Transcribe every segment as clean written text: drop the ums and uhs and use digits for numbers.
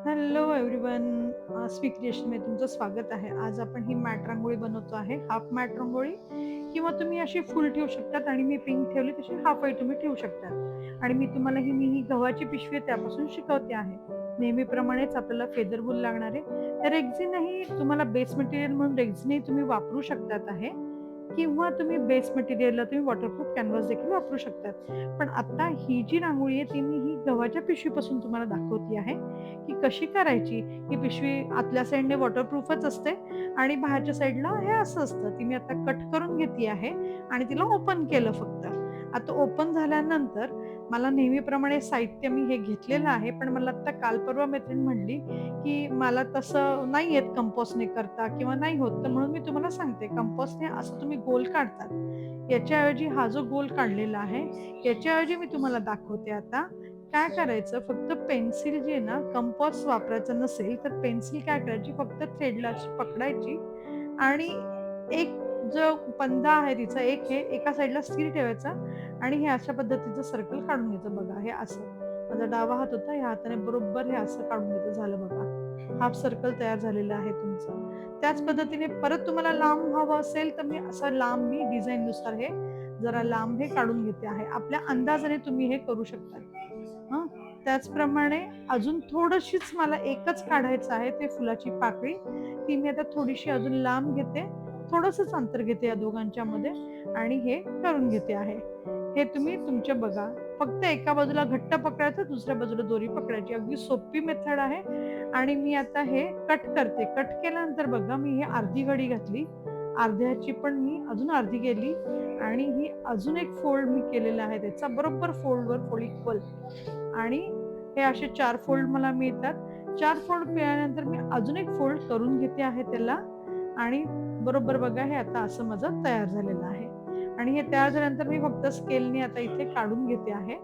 Hello everyone. स्वी क्रिएशनमध्ये तुमचं स्वागत आहे. आज आपण ही मॅट रांगोळी बनवतो आहे. हाफ मॅट रांगोळी किंवा तुम्ही अशी फुल ठेवू शकतात आणि मी पिंक ठेवली तशी हाफही तुम्ही ठेवू शकतात. आणि मी ही गव्हाची पिशवी आहे त्यापासून शिकवते आहे. नेहमीप्रमाणेच आपल्याला फेदर वूल लागणार आहे. रेक्झिनही तुम्हाला बेस मटेरियल म्हणून रेक्झिनही तुम्ही वापरू शकतात आहे किंवा तुम्ही बेस मटेरियलला तुम्ही वॉटरप्रूफ कॅनव्हास देखील वापरू शकतात. पण आता ही जी रांगोळी आहे ती मी ही गव्हाच्या पिशवीपासून तुम्हाला दाखवते आहे की कशी करायची. ही पिशवी आतल्या साईडने वॉटरप्रूफच असते आणि बाहेरच्या साईडला हे असं असतं. ती मी आता कट करून घेतली आहे आणि तिला ओपन केलं फक्त. आता ओपन झाल्यानंतर मला नेहमीप्रमाणे साहित्य मी हे घेतलेलं आहे, पण मला आता काल परवा मैत्रीण म्हणली, की मला तसं नाही येत कंपोस्टने करता किंवा नाही होत, तर म्हणून मी तुम्हाला सांगते कंपोस्टने असं तुम्ही गोल काढतात. याच्याऐवजी हा जो गोल काढलेला आहे, याच्याऐवजी मी तुम्हाला दाखवते आता. काय करायचं, फक्त पेन्सिल जी आहे ना, कंपास वापरायचं नसेल तर पेन्सिल काय करायची, फक्त थ्रेडला अशी पकडायची आणि एक जो पंधा आहे तिचा एक हे एका साईडला स्थिर ठेवायचा आणि हे अशा पद्धतीचं सर्कल काढून घ्यायचं. बघा हे असं. माझा डावा हात होता, ह्या हाताने बरोबर हे असं काढून घ्यायचं. झालं बघा. हाफ सर्कल तयार झालेलं आहे तुमचं. त्याच पद्धतीने परत तुम्हाला लांब हवं असेल तर मी असं लांब मी डिझाईननुसार हे जरा लांब हे काढून घेते आहे. आपल्या अंदाजाने तुम्ही हे करू शकता. हां. त्याचप्रमाणे अजून थोडीशीच मला एकच काढायचं आहे, ते फुलाची पाकळी. ती मी आता थोडीशी अजून लांब घेते. थोडंसंच अंतर घेते या दोघांच्यामध्ये आणि हे करून घेते आहे. हे तुम्ही तुमच्या बघा. फक्त एका बाजूला घट्ट पकडायचं, दुसऱ्या बाजूला दोरी पकडायची. अगदी सोपी मेथड आहे आणि मी आता हे कट करते. कट केल्यानंतर बघा मी हे अर्धी घडी घातली. अर्ध्याची पण मी अजून अर्धी केली आणि ही अजून एक फोल्ड मी केलेला आहे त्याचा बरोबर फोल्डवर फोल्ड इक्वल आणि हे असे 4 फोल्ड मला मिळतात. 4 फोल्ड मिळाल्यानंतर मी अजून एक फोल्ड करून घेते आहे त्याला आणि बरोबर बघा हे आता असं माझं तयार झालेलं आहे. आणि हे तयार झाल्यानंतर मी फक्त स्केलने आता इथे काढून घेते आहे.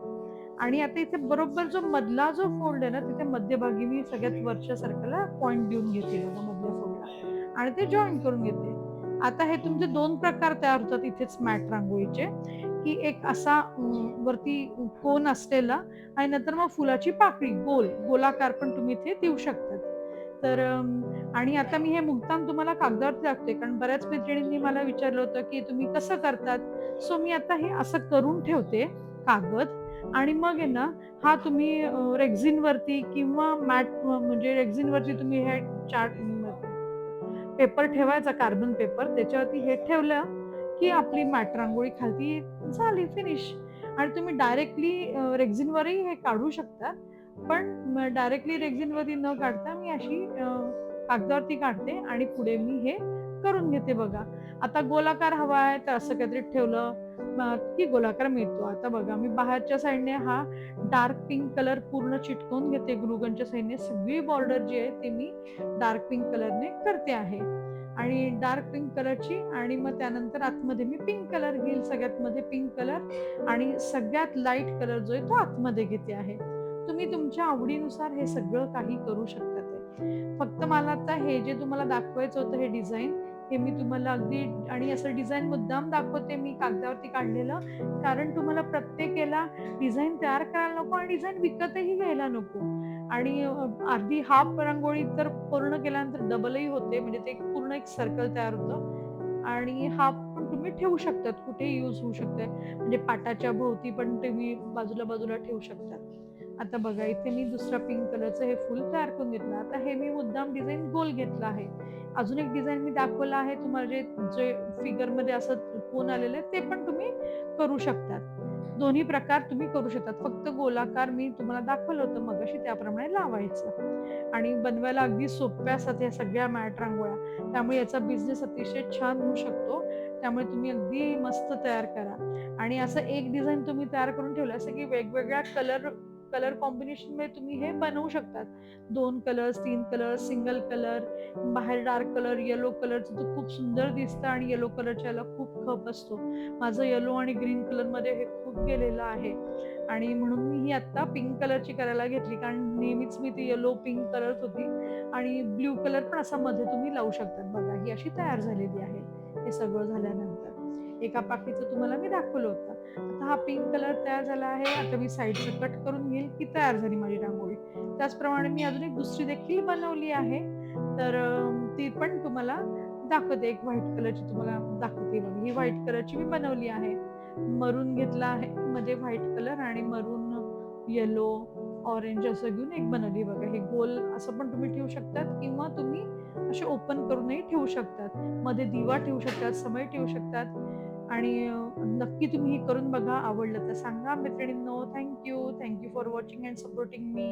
आणि आता इथे बरोबर जो मधला जो फोल्ड आहे ना, तिथे मध्यभागी मी सगळ्यात वरच्या सर्कलला पॉइंट देऊन घेते बघा मधल्या फोल्डला आणि ते जॉइन करून घेते. आता हे तुमचे 2 प्रकार तयार होतात इथेच मॅट रांगोळीचे, की एक असा वरती कोन असलेला आणि नंतर मग फुलाची पाकळी गोल, गोलाकार पण तुम्ही इथे देऊ शकतात. तर आणि आता मी हे मुद्दाम तुम्हाला कागदावरती दाखवते, कारण बऱ्याच मैत्रिणींनी मला विचारलं होतं, की तुम्ही कसं करतात? सो मी आता हे असं करून ठेवते कागद आणि मग आहे ना, हा तुम्ही रेक्झिनवरती किंवा मॅट म्हणजे रेक्झिनवरती तुम्ही हे चार्ट पेपर ठेवायचा कार्बन पेपर, त्याच्यावरती हे ठेवलं, की आपली मॅट रांगोळी खालती झाली फिनिश. आणि तुम्ही डायरेक्टली रेक्झिनवरही हे काढू शकता. पण डायरेक्टली रेक्झिनवरती न काढता मी अशी कागदावरती काढते आणि पुढे मी हे करून घेते बघा. आता गोलाकार हवा आहे तर असं काहीतरी ठेवलं की गोलाकार मिळतो. आता बघा मी बाहेरच्या साईडने हा डार्क पिंक कलर पूर्ण चिटकवून घेते ग्लू साईडने. सगळी बॉर्डर जी आहे ती मी डार्क पिंक कलरने करते आहे. आणि डार्क पिंक कलरची आणि मग त्यानंतर आतमध्ये मी पिंक कलर घेईल, सगळ्यात मध्ये पिंक कलर आणि सगळ्यात लाईट कलर जो आहे तो आतमध्ये घेते आहे. तुम्ही तुमच्या आवडीनुसार हे सगळं काही करू शकता. ते फक्त मला आता हे जे तुम्हाला दाखवायचं होतं हे डिझाईन, हे मी तुम्हाला अगदी आणि असं डिझाईन मुद्दाम दाखवते मी कागदावरती काढलेलं, कारण तुम्हाला प्रत्येक याला डिझाईन तयार करायला नको आणि डिझाईन विकतही घ्यायला नको. आणि अर्धी हाफ रांगोळी तर पूर्ण केल्यानंतर डबलही होते, म्हणजे ते पूर्ण एक सर्कल तयार होतं आणि हाफ पण तुम्ही ठेवू शकतात, कुठेही यूज होऊ शकते. म्हणजे पाटाच्या भोवती पण तुम्ही बाजूला बाजूला ठेवू शकतात. आता बघा इथे मी दुसरा पिंक कलरचं हे फुल तयार करून घेतलं. आता हे मी मुद्दाम डिझाईन गोल घेतला आहे. अजून एक डिझाईन मी दाखवला आहे तुम्हाला, जे जे फिगरमध्ये असं कोन आलेलं आहे ते पण तुम्ही करू शकतात. दोन्ही प्रकार तुम्ही करू शकतात. फक्त गोलाकार मी तुम्हाला दाखवलं होतं मगाशी त्याप्रमाणे लावायचं. आणि बनवायला अगदी सोप्या असतात या सगळ्या मॅट रांगोळ्या. त्यामुळे याचा बिझनेस अतिशय छान होऊ शकतो. त्यामुळे तुम्ही अगदी मस्त तयार करा. आणि असं एक डिझाईन तुम्ही तयार करून ठेवलं असं, की वेगवेगळ्या कलर कलर कॉम्बिनेशनमध्ये तुम्ही हे बनवू शकतात. 2 कलर्स, 3 कलर्स, सिंगल कलर, बाहेर डार्क कलर, येलो कलरचं तर खूप सुंदर दिसतं आणि येलो कलरच्या याला खूप खप असतो. माझं येलो आणि ग्रीन कलरमध्ये हे खूप गेलेलं आहे आणि म्हणून मी ही आत्ता पिंक कलरची करायला घेतली, कारण नेहमीच मी ती येलो पिंक करत होती. आणि ब्ल्यू कलर पण असा मध्ये तुम्ही लावू शकतात. बघा ही अशी तयार झालेली आहे. हे सगळं झाल्यानंतर एका पाकळीचं तुम्हाला मी दाखवलं होतं. आता हा पिंक कलर तयार झाला आहे. आता मी साईडचं कट करून घेईल की तयार झाली माझी रांगोळी. त्याचप्रमाणे मी अजून एक दुसरी देखील बनवली आहे. तर ती पण तुम्हाला दाखवते. एक व्हाईट कलरची तुम्हाला दाखवते बघा. ही व्हाईट कलरची मी बनवली आहे. मरून घेतला आहे, मध्ये व्हाईट कलर आणि मरून, येलो, ऑरेंज असं घेऊन एक बनवली बघा. हे गोल असं पण तुम्ही ठेवू शकतात किंवा तुम्ही असे ओपन करूनही ठेवू शकतात. मध्ये दिवा ठेवू शकतात, समई ठेवू शकतात आणि नक्की तुम्ही हे करून बघा. आवडलं तर सांगा मैत्रिणींनो. Thank you. Thank you for watching and supporting me.